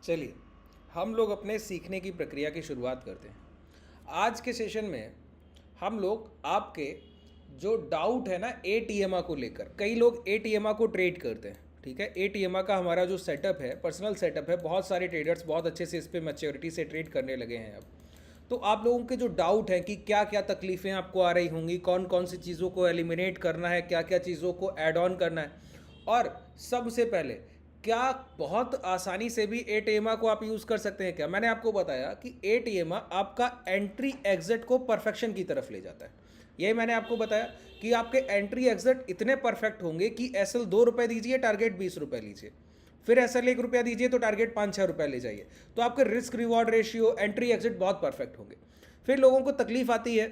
चलिए हम लोग अपने सीखने की प्रक्रिया की शुरुआत करते हैं। आज के सेशन में हम लोग आपके जो डाउट है ना एटीएमआ को लेकर, कई लोग एटीएमआ को ट्रेड करते हैं। ठीक है, एटीएमआ का हमारा जो सेटअप है, पर्सनल सेटअप है, बहुत सारे ट्रेडर्स बहुत अच्छे से इस पर मैच्योरिटी से ट्रेड करने लगे हैं अब। तो आप लोगों के जो डाउट हैं कि क्या क्या तकलीफ़ें आपको आ रही होंगी, कौन कौन सी चीज़ों को एलिमिनेट करना है, क्या क्या चीज़ों को ऐड ऑन करना है, और सबसे पहले क्या बहुत आसानी से भी एटीएमआ को आप यूज़ कर सकते हैं। क्या मैंने आपको बताया कि एटीएमआ आपका एंट्री एग्जिट को परफेक्शन की तरफ ले जाता है। यही मैंने आपको बताया कि आपके एंट्री एग्जिट इतने परफेक्ट होंगे कि एसएल 2 रुपये दीजिए, टारगेट 20 रुपये लीजिए, फिर एसएल 1 रुपया दीजिए तो टारगेट 5-6 रुपये ले जाइए। तो आपके risk reward ratio, entry exit बहुत परफेक्ट होंगे। फिर लोगों को तकलीफ आती है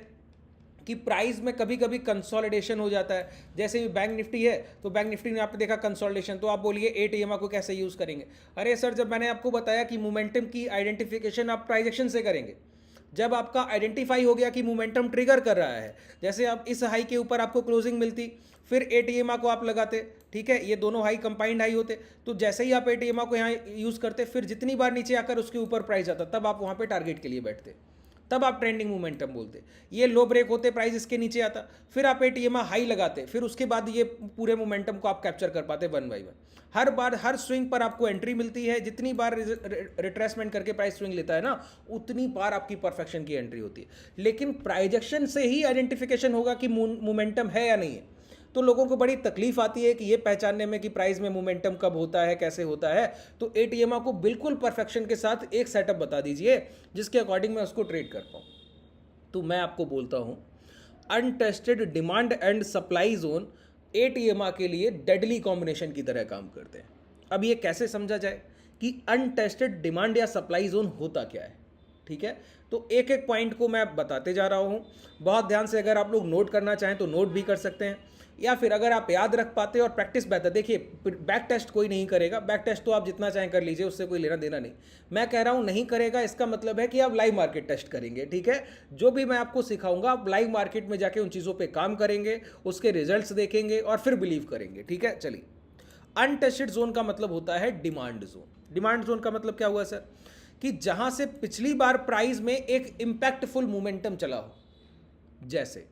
कि प्राइस में कभी कभी कंसोलिडेशन हो जाता है। जैसे बैंक निफ्टी है तो बैंक निफ्टी में आपने देखा कंसोलिडेशन, तो आप बोलिए एटीएमआ को कैसे यूज़ करेंगे। अरे सर, जब मैंने आपको बताया कि मोमेंटम की आइडेंटिफिकेशन आप प्राइस एक्शन से करेंगे। जब आपका आइडेंटिफाई हो गया कि मोमेंटम ट्रिगर कर रहा है, जैसे आप इस हाई के ऊपर आपको क्लोजिंग मिलती, फिर एटीएमआ को आप लगाते, ठीक है, ये दोनों हाई कंबाइंड हाई होते, तो जैसे ही आप एटीएमआ को यहाँ यूज़ करते, फिर जितनी बार नीचे आकर उसके ऊपर प्राइस आता, तब आप वहाँ पे टारगेट के लिए बैठते, तब आप ट्रेंडिंग मोमेंटम बोलते। ये लो ब्रेक होते, प्राइस इसके नीचे आता, फिर आप एटीएमआ हाई लगाते, फिर उसके बाद ये पूरे मोमेंटम को आप कैप्चर कर पाते one by one. Her bar her swing पर आपको एंट्री मिलती है। जितनी बार रिट्रेसमेंट करके प्राइस स्विंग लेता है ना, उतनी बार आपकी परफेक्शन की एंट्री होती है। लेकिन प्राइजेक्शन से ही आइडेंटिफिकेशन होगा कि मोमेंटम है या नहीं है। तो लोगों को बड़ी तकलीफ आती है कि ये पहचानने में कि प्राइस में मोमेंटम कब होता है, कैसे होता है। तो एटीएमआ को बिल्कुल परफेक्शन के साथ एक सेटअप बता दीजिए जिसके अकॉर्डिंग मैं उसको ट्रेड कर पाऊँ। तो मैं आपको बोलता हूँ, untested demand and supply zone एटीएमआ के लिए डेडली कॉम्बिनेशन की तरह काम करते हैं। अब ये कैसे समझा जाए कि अनटेस्टेड डिमांड या सप्लाई जोन होता क्या है। ठीक है, तो एक एक पॉइंट को मैं बताते जा रहा हूँ। बहुत ध्यान से अगर आप लोग नोट करना चाहें तो नोट भी कर सकते हैं, या फिर अगर आप याद रख पाते और प्रैक्टिस बेहतर। देखिए, बैक टेस्ट कोई नहीं करेगा, बैक टेस्ट तो आप जितना चाहें कर लीजिए, उससे कोई लेना देना नहीं। मैं कह रहा हूँ नहीं करेगा, इसका मतलब है कि आप लाइव मार्केट टेस्ट करेंगे। ठीक है, जो भी मैं आपको सिखाऊंगा आप लाइव मार्केट में जाके उन चीज़ों पे काम करेंगे, उसके रिजल्ट्स देखेंगे और फिर बिलीव करेंगे। ठीक है, चलिए। अनटेस्टेड जोन का मतलब होता है डिमांड जोन। डिमांड जोन का मतलब क्या हुआ सर, कि जहां से पिछली बार प्राइस में एक इंपैक्टफुल मोमेंटम चला हो। जैसे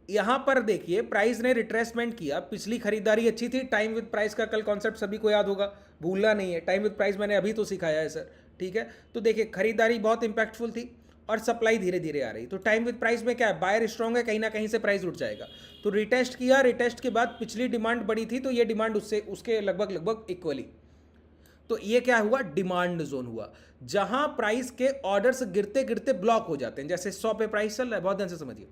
यहां पर देखिए, प्राइस ने रिट्रेसमेंट किया, पिछली खरीदारी अच्छी थी। टाइम विद प्राइस का कल कॉन्सेप्ट सभी को याद होगा, भूलना नहीं है। टाइम विद प्राइस मैंने अभी तो सिखाया है सर। ठीक है, तो देखिए खरीदारी बहुत इंपैक्टफुल थी और सप्लाई धीरे धीरे आ रही। तो टाइम विद प्राइस में क्या है, बायर स्ट्रांग है, कहीं ना कहीं से प्राइस उठ जाएगा। तो रिटेस्ट किया, रिटेस्ट के बाद पिछली डिमांड बड़ी थी, तो ये डिमांड उससे उसके लगभग लगभग इक्वली। तो ये क्या हुआ, डिमांड जोन हुआ, जहां प्राइस के ऑर्डर्स गिरते गिरते ब्लॉक हो जाते हैं। जैसे 100 पे प्राइस चल रहा है, बहुत ध्यान से समझिए,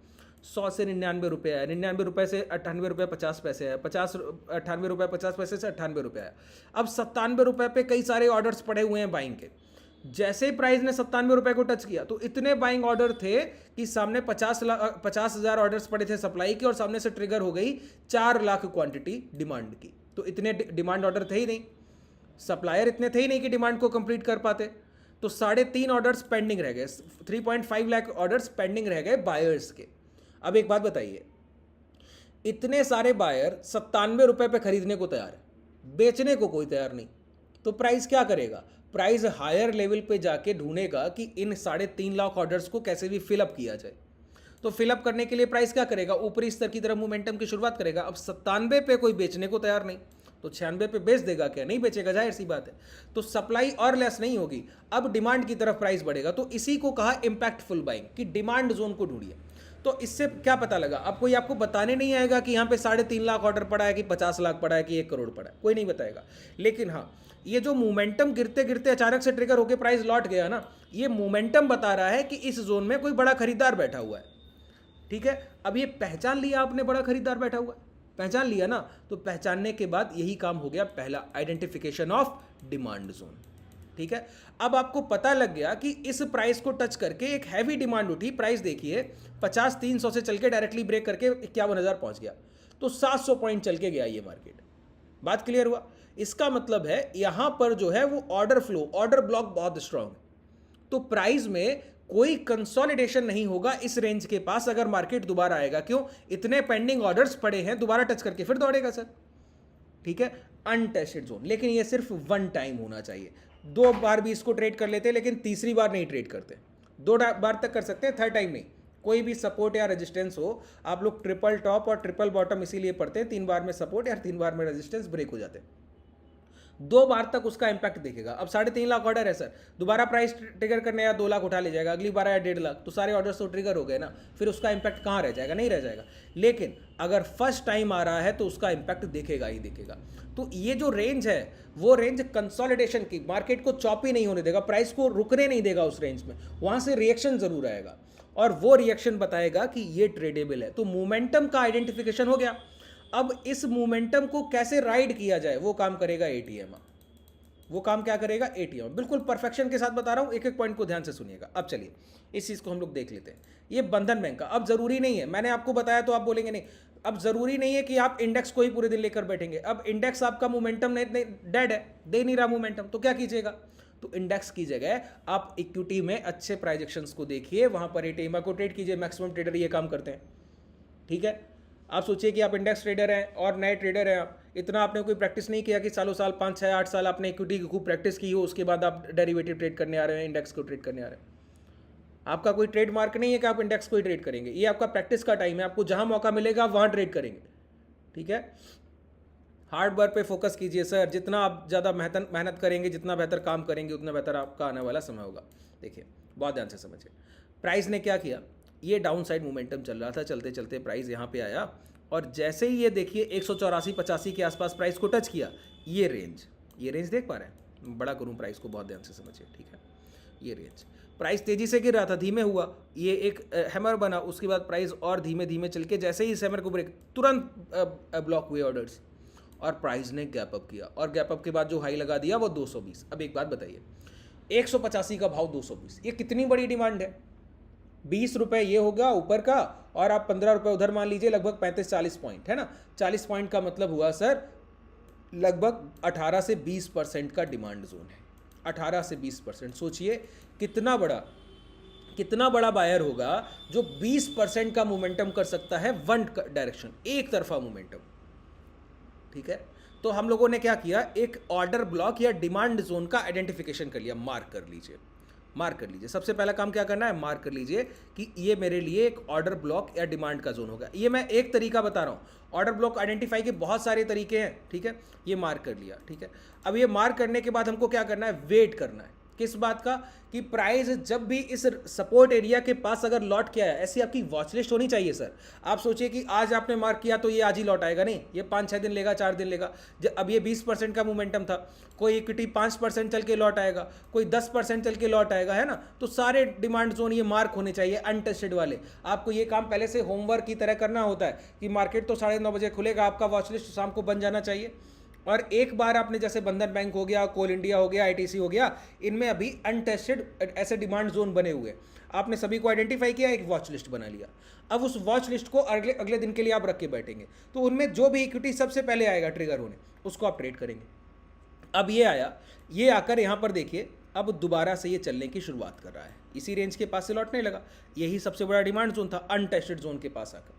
100 से 99 रुपये आया, 99 रुपये से 98 रुपये 50 पैसे आया, 98 रुपये 50 पैसे से 98 रुपये आया। अब 97 रुपये पे कई सारे ऑर्डर्स पड़े हुए हैं बाइंग के। जैसे ही प्राइस ने 97 रुपये को टच किया, तो इतने बाइंग ऑर्डर थे कि सामने 50,000 ऑर्डर्स पड़े थे सप्लाई के, और सामने से ट्रिगर हो गई 4 लाख क्वांटिटी डिमांड की। तो इतने डिमांड ऑर्डर थे ही नहीं, सप्लायर इतने थे ही नहीं कि डिमांड को कंप्लीट कर पाते। तो 3.5 ऑर्डर्स पेंडिंग रह गए, 3.5 लाख ऑर्डर्स पेंडिंग रह गए बायर्स के। अब एक बात बताइए, इतने सारे बायर 97 रुपये पे खरीदने को तैयार है, बेचने को कोई तैयार नहीं, तो प्राइस क्या करेगा, प्राइस हायर लेवल पे जाके ढूंढेगा कि इन 3.5 लाख ऑर्डर्स को कैसे भी फिलअप किया जाए। तो फिलअप करने के लिए प्राइस क्या करेगा, ऊपरी स्तर की तरफ मोमेंटम की शुरुआत करेगा। अब 97 पे कोई बेचने को तैयार नहीं, तो 96 पे बेच देगा क्या, नहीं बेचेगा, जाहिर सी बात है। तो सप्लाई और लेस नहीं होगी, अब डिमांड की तरफ प्राइस बढ़ेगा। तो इसी को कहा इंपैक्टफुल बाइंग, कि डिमांड जोन को ढूंढिए। तो इससे क्या पता लगा, अब कोई आपको बताने नहीं आएगा कि यहाँ पे 3.5 लाख ऑर्डर पड़ा है, कि 50 लाख पड़ा है, कि 1 करोड़ पड़ा है, कोई नहीं बताएगा। लेकिन हाँ, ये जो मोमेंटम गिरते गिरते अचानक से ट्रिगर होकर प्राइस लौट गया ना, ये मोमेंटम बता रहा है कि इस जोन में कोई बड़ा खरीदार बैठा हुआ है। ठीक है, अब ये पहचान लिया आपने, बड़ा खरीदार बैठा हुआ है, पहचान लिया ना। तो पहचानने के बाद यही काम हो गया पहला, आइडेंटिफिकेशन ऑफ डिमांड जोन। ठीक है, अब आपको पता लग गया कि इस प्राइस को टच करके एक हैवी डिमांड उठी। प्राइस देखिए 50-300 से चल के डायरेक्टली ब्रेक करके 51,000 पहुंच गया, तो 700 पॉइंट चल के गया ये मार्केट। बात क्लियर हुआ। इसका मतलब है यहां पर जो है वो ऑर्डर फ्लो, ऑर्डर ब्लॉक बहुत स्ट्रांग है। तो प्राइस में कोई कंसोलिडेशन नहीं होगा इस रेंज के पास। अगर मार्केट दोबारा आएगा, क्यों, इतने पेंडिंग ऑर्डर्स पड़े हैं, दोबारा टच करके फिर दौड़ेगा सर। ठीक है, अनटेस्टेड जोन। लेकिन ये सिर्फ वन टाइम होना चाहिए, 2 बार भी इसको ट्रेड कर लेते हैं, लेकिन तीसरी बार नहीं ट्रेड करते। 2 बार तक कर सकते हैं, थर्ड टाइम नहीं। कोई भी सपोर्ट या रेजिस्टेंस हो, आप लोग ट्रिपल टॉप और ट्रिपल बॉटम इसीलिए पढ़ते हैं, 3 बार में सपोर्ट या 3 बार में रेजिस्टेंस ब्रेक हो जाते हैं। 2 बार तक उसका इंपैक्ट दिखेगा। अब 3.5 लाख ऑर्डर है सर, दोबारा प्राइस ट्रिगर करने या 2 लाख उठा ले जाएगा, अगली बार आया 1.5 लाख, तो सारे ऑर्डर्स तो ट्रिगर हो गए ना, फिर उसका इंपैक्ट कहाँ रह जाएगा? नहीं रह जाएगा। लेकिन अगर फर्स्ट टाइम आ रहा है तो उसका इंपैक्ट दिखेगा ही दिखेगा। तो ये जो रेंज है वो रेंज कंसोलिडेशन की, मार्केट को चॉपी नहीं होने देगा, प्राइस को रुकने नहीं देगा उस रेंज में, वहां से रिएक्शन जरूर आएगा और वो रिएक्शन बताएगा कि ये ट्रेडेबल है। तो मोमेंटम का आइडेंटिफिकेशन हो गया। अब इस मोमेंटम को कैसे राइड किया जाए वो काम करेगा एटीएम। वो काम क्या करेगा? एटीएम। बिल्कुल परफेक्शन के साथ बता रहा हूं, एक एक पॉइंट को ध्यान से सुनिएगा। अब चलिए इस चीज को हम लोग देख लेते हैं। ये बंधन बैंक का, अब जरूरी नहीं है, मैंने आपको बताया तो आप बोलेंगे नहीं, अब जरूरी नहीं है कि आप इंडेक्स को ही पूरे दिन लेकर बैठेंगे। अब इंडेक्स आपका मोमेंटम नहीं डेड है, दे नहीं रहा मोमेंटम, तो क्या कीजिएगा? तो इंडेक्स की जगह आप इक्विटी में अच्छे प्राइजेक्शंस को देखिए, वहां पर एटीएम को ट्रेड कीजिए। मैक्सिमम ट्रेडर ये काम करते हैं, ठीक है। आप सोचिए कि आप इंडेक्स ट्रेडर हैं और नए ट्रेडर हैं, आप इतना आपने कोई प्रैक्टिस नहीं किया कि सालों साल 5, 6, 8 साल आपने इक्विटी की खूब प्रैक्टिस की हो, उसके बाद आप डेरिवेटिव ट्रेड करने आ रहे हैं, इंडेक्स को ट्रेड करने आ रहे हैं। आपका कोई ट्रेडमार्क नहीं है कि आप इंडेक्स को ही ट्रेड करेंगे, ये आपका प्रैक्टिस का टाइम है, आपको जहां मौका मिलेगा वहां ट्रेड करेंगे, ठीक है। हार्ड वर्क पे फोकस कीजिए सर, जितना आप ज़्यादा मेहनत करेंगे, जितना बेहतर काम करेंगे, उतना बेहतर आपका आने वाला समय होगा। देखिए बहुत ध्यान से समझिए, प्राइस ने क्या किया, ये डाउन साइड मोमेंटम चल रहा था, चलते चलते प्राइस यहाँ पे आया और जैसे ही ये देखिए 184-85 के आसपास प्राइस को टच किया, ये रेंज देख पा रहे हैं? बड़ा करूँ प्राइस को, बहुत ध्यान से समझिए, ठीक है। ये रेंज, प्राइस तेजी से गिर रहा था, धीमे हुआ, ये एक हैमर बना, उसके बाद प्राइस और धीमे धीमे चल के जैसे ही इस हैमर को ब्रेक, तुरंत ब्लॉक हुए ऑर्डर्स और प्राइस ने गैप अप किया और गैप अप के बाद जो हाई लगा दिया वो 220। अब एक बात बताइए, 185 का भाव 220, ये कितनी बड़ी डिमांड है? 20 रुपये ये होगा ऊपर का और आप 15 रुपये उधर मान लीजिए, लगभग 35-40 पॉइंट है ना। 40 पॉइंट का मतलब हुआ सर लगभग 18 से 20% का डिमांड जोन है। 18 से 20%, सोचिए कितना बड़ा बायर होगा जो 20% का मोमेंटम कर सकता है, वन डायरेक्शन, एक तरफा मोमेंटम, ठीक है। तो हम लोगों ने क्या किया, एक ऑर्डर ब्लॉक या डिमांड जोन का आइडेंटिफिकेशन कर लिया। मार्क कर लीजिए, सबसे पहला काम क्या करना है, मार्क कर लीजिए कि ये मेरे लिए एक ऑर्डर ब्लॉक या डिमांड का जोन होगा। ये मैं एक तरीका बता रहा हूँ, ऑर्डर ब्लॉक आइडेंटिफाई के बहुत सारे तरीके हैं, ठीक है। ये मार्क कर लिया, ठीक है। अब ये मार्क करने के बाद हमको क्या करना है, वेट करना है। किस बात का? कि प्राइस जब भी इस सपोर्ट एरिया के पास अगर लौट के आया, ऐसी आपकी वॉच लिस्ट होनी चाहिए सर। आप सोचिए कि आज आपने मार्क किया तो ये आज ही लौट आएगा, नहीं, ये 5-6 दिन लेगा, 4 दिन लेगा। अब ये 20% का मोमेंटम था, कोई इक्विटी 5% चल के लौट आएगा, कोई 10% चल के लौट आएगा, है ना। तो सारे डिमांड जोन ये मार्क होने चाहिए, अनटेस्टेड वाले। आपको ये काम पहले से होमवर्क की तरह करना होता है कि मार्केट तो 9:30 बजे खुलेगा, आपका वॉच लिस्ट शाम को बन जाना चाहिए। और एक बार आपने जैसे बंधन बैंक हो गया, कोल इंडिया हो गया, आईटीसी हो गया, इनमें अभी अनटेस्टेड ऐसे डिमांड जोन बने हुए, आपने सभी को आइडेंटिफाई किया, एक वॉच लिस्ट बना लिया। अब उस वॉच लिस्ट को अगले दिन के लिए आप रख के बैठेंगे, तो उनमें जो भी इक्विटी सबसे पहले आएगा ट्रिगर होने, उसको आप ट्रेड करेंगे। अब ये आया, ये आकर यहाँ पर देखिए, अब दोबारा से ये चलने की शुरुआत कर रहा है, इसी रेंज के पास से लौटने लगा। यही सबसे बड़ा डिमांड जोन था, अनटेस्टेड जोन के पास आकर,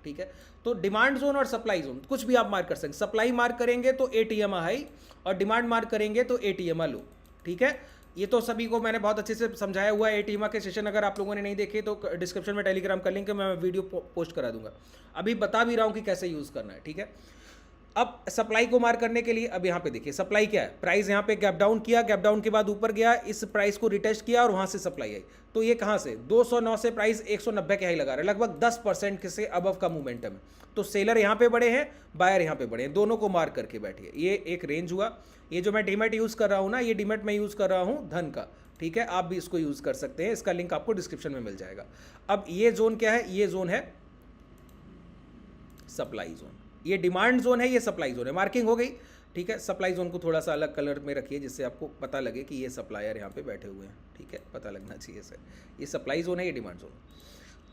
ठीक है। तो डिमांड जोन और सप्लाई जोन कुछ भी आप मार्क कर सकते हैं। सप्लाई मार्क करेंगे तो एटीएम हाई और डिमांड मार्क करेंगे तो एटीएम लो, ठीक है। ये तो सभी को मैंने बहुत अच्छे से समझाया हुआ है। एटीएम के सेशन अगर आप लोगों ने नहीं देखे तो डिस्क्रिप्शन में टेलीग्राम का लिंक है, मैं वीडियो पोस्ट करा दूंगा। अभी बता भी रहा हूँ कि कैसे यूज़ करना है, ठीक है। अब सप्लाई को मार्क करने के लिए अब यहाँ पे देखिए सप्लाई क्या है, प्राइस यहाँ पे गैप डाउन किया, गैप डाउन के बाद ऊपर गया, इस प्राइस को रिटेस्ट किया और वहाँ से सप्लाई आई। तो ये कहाँ से 209 से प्राइस 190 के हाई लगा रहा है, लगभग 10% से अबव का मोमेंटम है। तो सेलर यहाँ पे बड़े हैं, बायर यहाँ पे बड़े हैं, दोनों को मार्क करके बैठिए। ये एक रेंज हुआ। ये जो मैं डीमेट यूज़ कर रहा हूँ ना, ये डीमेट मैं यूज़ कर रहा हूँ धन का, ठीक है। आप भी इसको यूज़ कर सकते हैं, इसका लिंक आपको डिस्क्रिप्शन में मिल जाएगा। अब ये जोन क्या है, ये जोन है सप्लाई जोन, ये डिमांड जोन है, ये सप्लाई जोन है। मार्किंग हो गई, ठीक है। सप्लाई जोन को थोड़ा सा अलग कलर में रखिए जिससे आपको पता लगे कि ये सप्लायर यहाँ पे बैठे हुए हैं, ठीक है, पता लगना चाहिए सर। ये सप्लाई जोन है, ये डिमांड जोन।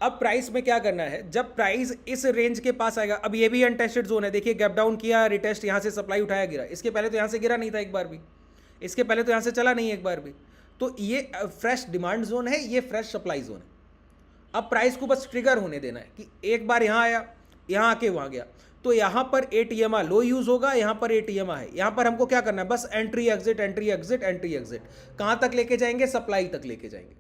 अब प्राइस में क्या करना है, जब प्राइस इस रेंज के पास आएगा, अब ये भी अनटेस्टेड जोन है, देखिए गैप डाउन किया, रिटेस्ट, यहाँ से सप्लाई उठाया, गिरा। इसके पहले तो यहाँ से गिरा नहीं था एक बार भी, इसके पहले तो यहाँ से चला नहीं एक बार भी। तो ये फ्रेश डिमांड जोन है, ये फ्रेश सप्लाई जोन है। अब प्राइस को बस ट्रिगर होने देना है कि एक बार यहाँ आया, यहाँ आके वहाँ गया, तो यहाँ पर ATMA लो यूज होगा, यहाँ पर ATMA है। यहाँ पर हमको क्या करना है, बस entry exit entry exit entry exit. कहां तक लेके जाएंगे, सप्लाई तक लेके जाएंगे।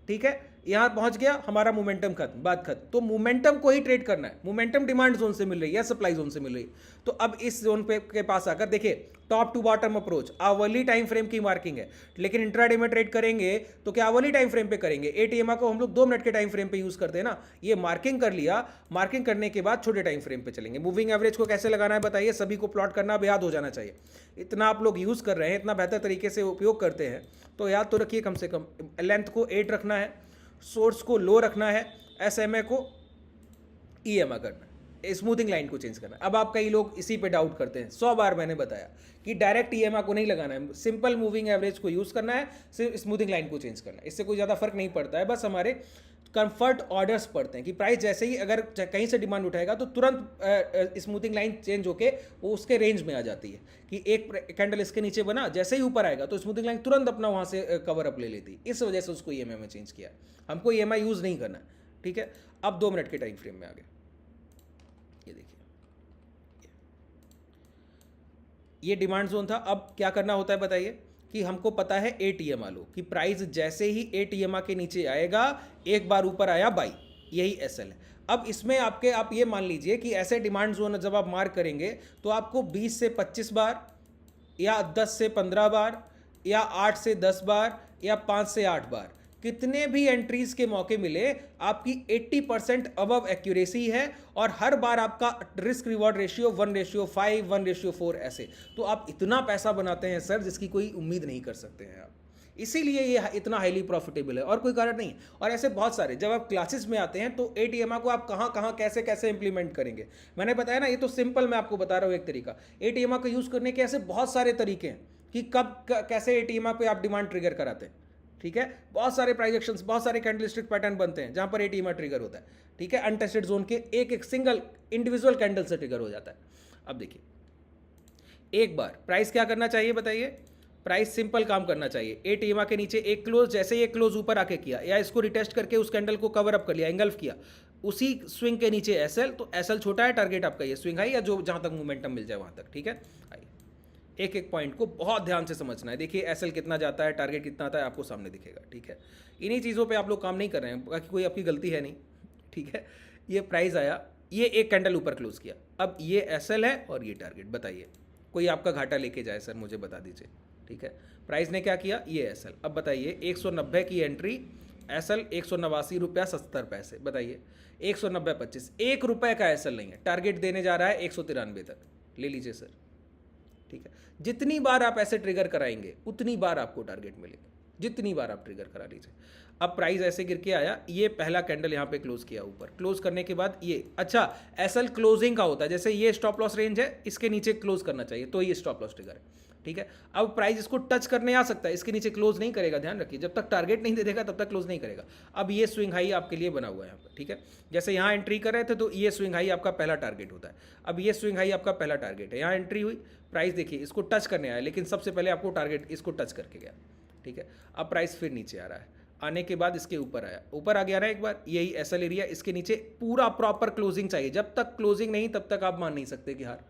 ठीक है, यहां पहुंच गया, हमारा मोमेंटम खत्म, बात खत्म। तो मोमेंटम को ही ट्रेड करना है। मोमेंटम डिमांड जोन से मिल रही है, सप्लाई जोन से मिल रही है। तो अब इस जोन पे के पास आकर देखिए, top to bottom approach hourly time frame की मार्किंग है, लेकिन इंट्राडे में ट्रेड करेंगे तो क्या आवरली टाइम फ्रेम पे करेंगे। ATMA को हम लोग 2 मिनट के टाइम फ्रेम पे यूज करते हैं ना। ये मार्किंग कर लिया, मार्किंग करने के बाद छोटे टाइम फ्रेम पे चलेंगे। मूविंग एवरेज को कैसे लगाना है बताइए, सभी को प्लॉट करना अब याद हो जाना चाहिए। इतना आप लोग यूज कर रहे हैं, इतना बेहतर तरीके से उपयोग करते हैं, तो याद तो रखिए कम से कम। लेंथ को 8 रखना है, सोर्स को लो रखना है, SMA को EMA करना है, स्मूथिंग लाइन को चेंज करना है। अब आप कई लोग इसी पे डाउट करते हैं। 100 बार मैंने बताया कि डायरेक्ट EMA को नहीं लगाना है, सिंपल मूविंग एवरेज को यूज करना है, सिर्फ स्मूथिंग लाइन को चेंज करना है। इससे कोई ज़्यादा फर्क नहीं पड़ता है, बस हमारे कंफर्ट ऑर्डर्स पड़ते हैं कि प्राइस जैसे ही अगर कहीं से डिमांड उठाएगा तो तुरंत स्मूथिंग लाइन चेंज होके वो उसके रेंज में आ जाती है कि एक कैंडल इसके नीचे बना, जैसे ही ऊपर आएगा तो स्मूथिंग लाइन तुरंत अपना वहाँ से कवर अप ले लेती है। इस वजह से उसको EMA में चेंज किया। हमको EMA यूज़ नहीं करना है। ठीक है, अब 2 मिनट के टाइम फ्रेम में आ गए। ये देखिए, ये डिमांड जोन था। अब क्या करना होता है बताइए, कि हमको पता है ATMA लो कि प्राइस जैसे ही ATMA के नीचे आएगा, एक बार ऊपर आया बाई, यही SL है। अब इसमें आप ये मान लीजिए कि ऐसे डिमांड जोन जब आप मार्क करेंगे तो आपको 20 से 25 बार या 10 से 15 बार या 8 से 10 बार या 5 से 8 बार, कितने भी एंट्रीज के मौके मिले, आपकी 80% अबव एक्यूरेसी है और हर बार आपका रिस्क रिवॉर्ड रेशियो 1:5, 1:4 ऐसे। तो आप इतना पैसा बनाते हैं सर, जिसकी कोई उम्मीद नहीं कर सकते हैं आप। इसीलिए ये इतना हाईली प्रॉफिटेबल है और कोई कारण नहीं। और ऐसे बहुत सारे, जब आप क्लासेस में आते हैं तो ATMA को आप कहाँ कहाँ कैसे कैसे इंप्लीमेंट करेंगे, मैंने बताया ना, ये तो सिंपल मैं आपको बता रहा हूँ एक तरीका। ATMA को यूज़ करने के ऐसे बहुत सारे तरीके हैं कि कब कैसे ATMA पे आप डिमांड ट्रिगर कराते हैं। ठीक है, बहुत सारे प्राइस एक्शंस, बहुत सारे कैंडलस्टिक पैटर्न बनते हैं जहां पर ATMA ट्रिगर होता है। ठीक है, अनटेस्टेड जोन के एक एक सिंगल इंडिविजुअल कैंडल से ट्रिगर हो जाता है। अब देखिए, एक बार प्राइस क्या करना चाहिए बताइए, प्राइस सिंपल काम करना चाहिए। ATMA के नीचे एक क्लोज, जैसे ही एक क्लोज ऊपर आके किया या इसको रिटेस्ट करके उस कैंडल को कवर अप कर लिया, एंगल्फ किया, उसी स्विंग के नीचे SL, तो SL छोटा है, टारगेट आपका ये स्विंग हाई या जो जहां तक मोमेंटम मिल जाए वहां तक। ठीक है, आइए एक एक पॉइंट को बहुत ध्यान से समझना है। देखिए SL कितना जाता है, टारगेट कितना आता है, आपको सामने दिखेगा। ठीक है, इन्हीं चीज़ों पे आप लोग काम नहीं कर रहे हैं, बाकी कोई आपकी गलती है नहीं। ठीक है, ये प्राइस आया, ये एक कैंडल ऊपर क्लोज किया, अब ये SL है और ये टारगेट। बताइए कोई आपका घाटा लेके जाए सर, मुझे बता दीजिए। ठीक है, प्राइस ने क्या किया, ये SL। अब बताइए 190 की एंट्री, SL 189 रुपया 70 पैसे। बताइए 190 25, 1 रुपये का SL नहीं है, टारगेट देने जा रहा है 193 तक। ले लीजिए सर। ठीक है, जितनी बार आप ऐसे ट्रिगर कराएंगे उतनी बार आपको टारगेट मिलेगा, जितनी बार आप ट्रिगर करा लीजिए। अब प्राइस ऐसे गिर के आया, ये पहला कैंडल यहाँ पे क्लोज किया ऊपर, क्लोज करने के बाद ये, अच्छा SL क्लोजिंग का होता है, जैसे ये स्टॉप लॉस रेंज है, इसके नीचे क्लोज करना चाहिए तो ये स्टॉप लॉस ट्रिगर है। ठीक है, अब प्राइस इसको टच करने आ सकता है, इसके नीचे क्लोज नहीं करेगा, ध्यान रखिए, जब तक टारगेट नहीं दे देगा तब तक क्लोज नहीं करेगा। अब ये स्विंग हाई आपके लिए बना हुआ है यहाँ पर। ठीक है, जैसे यहाँ एंट्री कर रहे थे तो ये स्विंग हाई आपका पहला टारगेट होता है। अब ये स्विंग हाई आपका पहला टारगेट है, यहाँ एंट्री हुई, प्राइस देखिए इसको टच करने आया, लेकिन सबसे पहले आपको टारगेट इसको टच करके गया। ठीक है, अब प्राइस फिर नीचे आ रहा है, आने के बाद इसके ऊपर आया, ऊपर आ गया ना एक बार, यही SL एरिया, इसके नीचे पूरा प्रॉपर क्लोजिंग चाहिए। जब तक क्लोजिंग नहीं तब तक आप मान नहीं सकते कि हार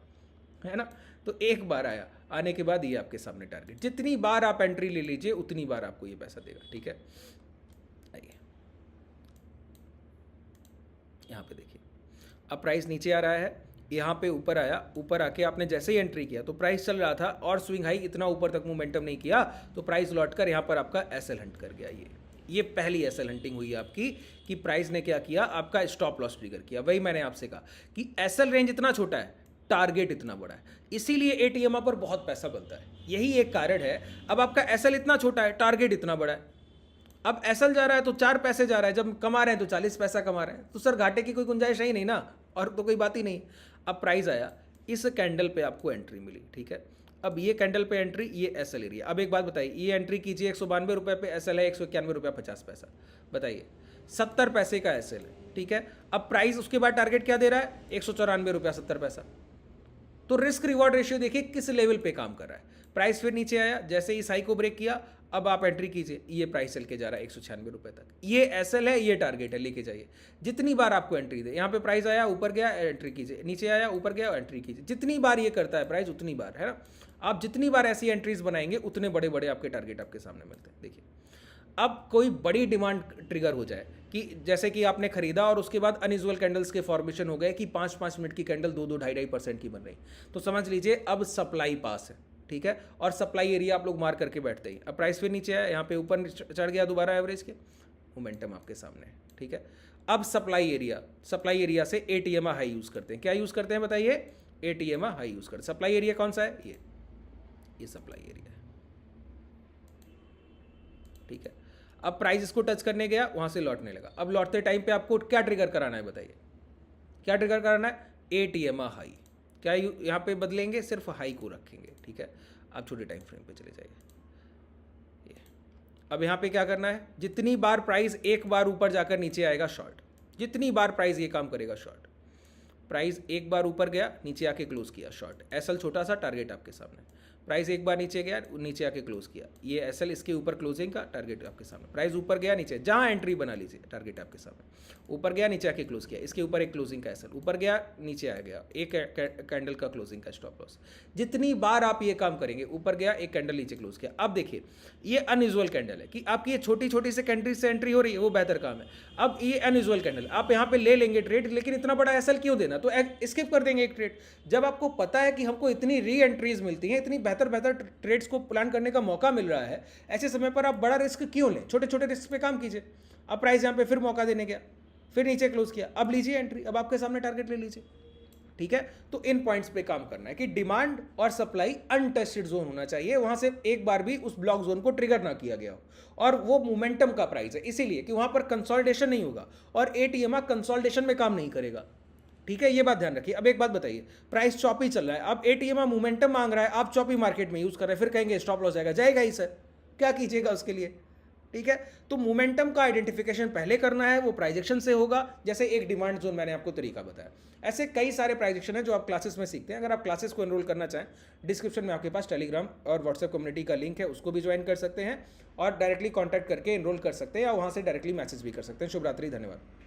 है ना। तो एक बार आया, आने के बाद ये आपके सामने टारगेट, जितनी बार आप एंट्री ले लीजिए उतनी बार आपको ये पैसा देगा। ठीक है, आइए यहाँ पे देखिए, अब प्राइस नीचे आ रहा है, यहाँ पे ऊपर आया, ऊपर आके आपने जैसे ही एंट्री किया तो प्राइस चल रहा था और स्विंग हाई इतना ऊपर तक मोमेंटम नहीं किया, तो प्राइस लौट कर यहाँ पर आपका SL हंट कर गया। ये पहली SL हंटिंग हुई आपकी कि प्राइस ने क्या किया, आपका स्टॉप लॉस ट्रिगर किया। वही मैंने आपसे कहा कि SL रेंज इतना छोटा है, टारगेट इतना बड़ा है, इसीलिए ATMA पर बहुत पैसा बनता है, यही एक कारण है। अब आपका SL इतना छोटा है, टारगेट इतना बड़ा है, अब SL जा रहा है तो 4 पैसे जा रहा है, जब कमा रहे हैं तो 40 पैसा कमा रहे हैं, तो सर घाटे की कोई गुंजाइश है ही नहीं ना, और तो कोई बात ही नहीं। अब प्राइस आया, इस कैंडल पे आपको एंट्री मिली। ठीक है, अब ये कैंडल पे एंट्री, ये SL एरिया। अब एक बात बताइए, ये एंट्री कीजिए 192 रुपये पे, SL है 191 रुपया 50 पैसा। बताइए 70 पैसे का SL है। ठीक है, अब प्राइस उसके बाद टारगेट क्या दे रहा है, 194 रुपया 70 पैसा। तो रिस्क रिवॉर्ड रेशियो देखिए किस लेवल पे काम कर रहा है। प्राइस फिर नीचे आया, जैसे ही हाई को ब्रेक किया, अब आप एंट्री कीजिए, ये प्राइस चल के जा रहा है 196 रुपये तक। ये एसएल है, ये टारगेट है, लेके जाइए। जितनी बार आपको एंट्री दे, यहाँ पे प्राइस आया ऊपर गया एंट्री कीजिए, नीचे आया ऊपर गया एंट्री कीजिए। जितनी बार ये करता है प्राइस उतनी बार, है ना। आप जितनी बार ऐसी एंट्रीज बनाएंगे उतने बड़े बड़े आपके टारगेट आपके सामने मिलते हैं। देखिए अब कोई बड़ी डिमांड ट्रिगर हो जाए कि जैसे कि आपने खरीदा और उसके बाद अनयूजुअल कैंडल्स के फॉर्मेशन हो गए कि 5-5 मिनट की कैंडल 2-2, 2.5% की बन रही, तो समझ लीजिए अब सप्लाई पास है, ठीक है। और सप्लाई एरिया आप लोग मार करके बैठते ही। अब प्राइस फिर नीचे आया, यहाँ पे ऊपर चढ़ गया दोबारा एवरेज के, मोमेंटम आपके सामने है, ठीक है। अब सप्लाई एरिया से एटीएमआ हाई यूज़ करते हैं। क्या यूज़ करते हैं बताइए? एटीएमआ हाई यूज़ करते हैं। सप्लाई एरिया कौन सा है? ये सप्लाई एरिया है, ठीक है। अब प्राइस इसको टच करने गया, वहां से लौटने लगा। अब लौटते टाइम पे आपको क्या ट्रिगर कराना है बताइए? क्या ट्रिगर कराना है? एटीएमआ हाई। क्या यहाँ पे बदलेंगे? सिर्फ हाई को रखेंगे, ठीक है। आप छोटे टाइम फ्रेम पे चले जाइए। अब यहाँ पे क्या करना है? जितनी बार प्राइस एक बार ऊपर जाकर नीचे आएगा शॉर्ट, जितनी बार प्राइस ये काम करेगा शॉर्ट। प्राइस एक बार ऊपर गया, नीचे आके क्लोज किया, शॉर्ट। एसएल छोटा सा, टारगेट आपके सामने। प्राइस एक बार नीचे गया, नीचे आके क्लोज किया, ये एसएल, इसके ऊपर क्लोजिंग का, टारगेट आपके सामने। प्राइस ऊपर गया, नीचे, जहां एंट्री बना लीजिए, टारगेट आपके सामने। ऊपर गया, नीचे आके क्लोज किया, इसके ऊपर एक क्लोजिंग का एसएल, ऊपर गया, नीचे आ गया, एक कैंडल का क्लोजिंग का स्टॉप लॉस। जितनी बार आप ये काम करेंगे, ऊपर गया, एक कैंडल नीचे क्लोज किया। अब देखिए ये अनयूजुअल कैंडल है कि आपकी ये छोटी छोटी से कैंडल से एंट्री हो रही है, वो बेहतर काम है। अब ये अनयूजुअल कैंडल, आप यहाँ पे ले लेंगे ट्रेड, लेकिन इतना बड़ा एसएल क्यों देना? तो स्किप कर देंगे एक ट्रेड। जब आपको पता है कि हमको इतनी री एंट्रीज मिलती हैं, इतनी बेहतर ट्रेड्स को प्लान करने का मौका मिल रहा है, ऐसे समय पर आप बड़ा रिस्क क्यों लें? छोटे छोटे रिस्क पे काम कीजिए। अब प्राइस यहाँ पे फिर मौका देने गया, फिर नीचे क्लोज किया, अब लीजिए एंट्री, अब आपके सामने टारगेट ले लीजिए, ठीक है। तो इन पॉइंट्स पे काम करना है कि डिमांड और सप्लाई अनटेस्टेड जोन होना चाहिए, वहां से एक बार भी उस ब्लॉक जोन को ट्रिगर ना किया गया हो, और वो मोमेंटम का प्राइस है, इसीलिए कि वहां पर कंसोलिडेशन नहीं होगा और एटीएमआ कंसोलिडेशन में काम नहीं करेगा, ठीक है। ये बात ध्यान रखिए। अब एक बात बताइए, प्राइस चॉपी चल रहा है, अब एटीएमआ मोमेंटम मांग रहा है, आप चॉपी मार्केट में यूज कर रहे हैं, फिर कहेंगे स्टॉप लॉस जाएगा ही सर, क्या कीजिएगा उसके लिए, ठीक है। तो मोमेंटम का आइडेंटिफिकेशन पहले करना है, वो प्राइजेक्शन से होगा, जैसे एक डिमांड जोन मैंने आपको तरीका बताया। ऐसे कई सारे प्राइजेक्शन है जो आप क्लासेस में सीखते हैं। अगर आप क्लासेस को एनरोल करना चाहें, डिस्क्रिप्शन में आपके पास टेलीग्राम और व्हाट्सएप कम्युनिटी का लिंक है, उसको भी ज्वाइन कर सकते हैं और डायरेक्टली कॉन्टैक्ट करके एनरोल कर सकते हैं, या वहाँ से डायरेक्टली मैसेज भी कर सकते हैं। शुभ रात्रि, धन्यवाद।